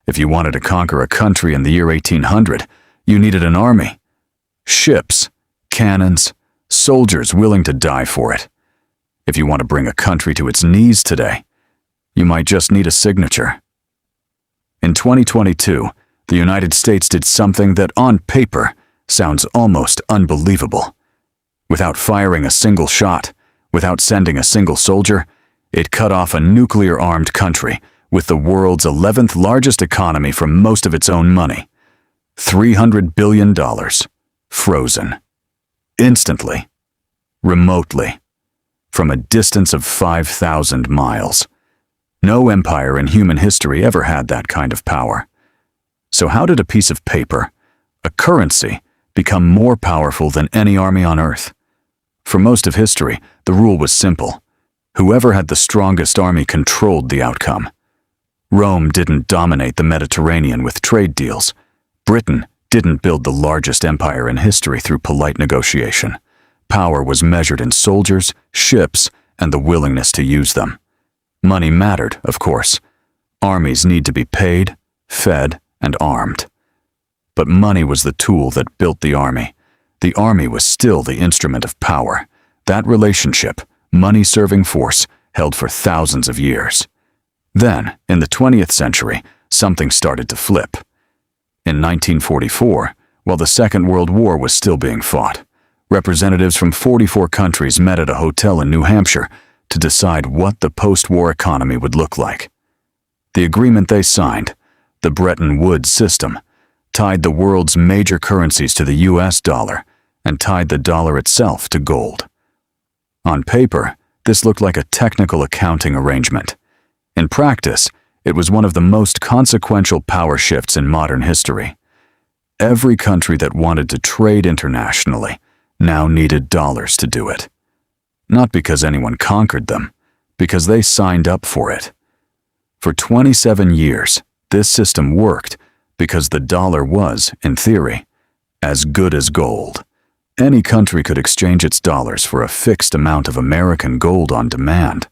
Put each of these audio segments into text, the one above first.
If you wanted to conquer a country in the year 1800, you needed an army. Ships, cannons, soldiers willing to die for it. If you want to bring a country to its knees today, you might just need a signature. In 2022, the United States did something that on paper sounds almost unbelievable. Without firing a single shot, without sending a single soldier, it cut off a nuclear-armed country with the world's 11th largest economy from most of its own money. $300 billion. Frozen. Instantly. Remotely. From a distance of 5,000 miles. No empire in human history ever had that kind of power. So how did a piece of paper, a currency, become more powerful than any army on Earth? For most of history, the rule was simple. Whoever had the strongest army controlled the outcome. Rome didn't dominate the Mediterranean with trade deals. Britain didn't build the largest empire in history through polite negotiation. Power was measured in soldiers, ships, and the willingness to use them. Money mattered, of course. Armies need to be paid, fed, and armed. But money was the tool that built the army. The army was still the instrument of power. That relationship, money-serving force, held for thousands of years. Then, in the 20th century, something started to flip. In 1944, while the Second World War was still being fought, representatives from 44 countries met at a hotel in New Hampshire to decide what the post-war economy would look like. The agreement they signed, the Bretton Woods system, tied the world's major currencies to the US dollar and tied the dollar itself to gold. On paper, this looked like a technical accounting arrangement. In practice, it was one of the most consequential power shifts in modern history. Every country that wanted to trade internationally now needed dollars to do it. Not because anyone conquered them, because they signed up for it. For 27 years, this system worked because the dollar was, in theory, as good as gold. Any country could exchange its dollars for a fixed amount of American gold on demand.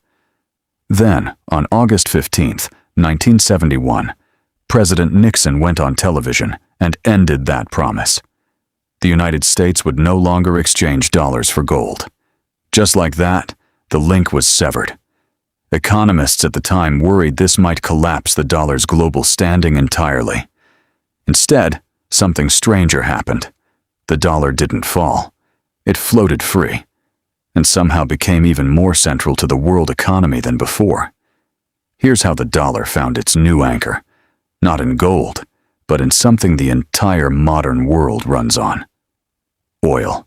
Then, on August 15, 1971, President Nixon went on television and ended that promise. The United States would no longer exchange dollars for gold. Just like that, the link was severed. Economists at the time worried this might collapse the dollar's global standing entirely. Instead, something stranger happened. The dollar didn't fall. It floated free, and somehow became even more central to the world economy than before. Here's how the dollar found its new anchor. Not in gold, but in something the entire modern world runs on. Oil.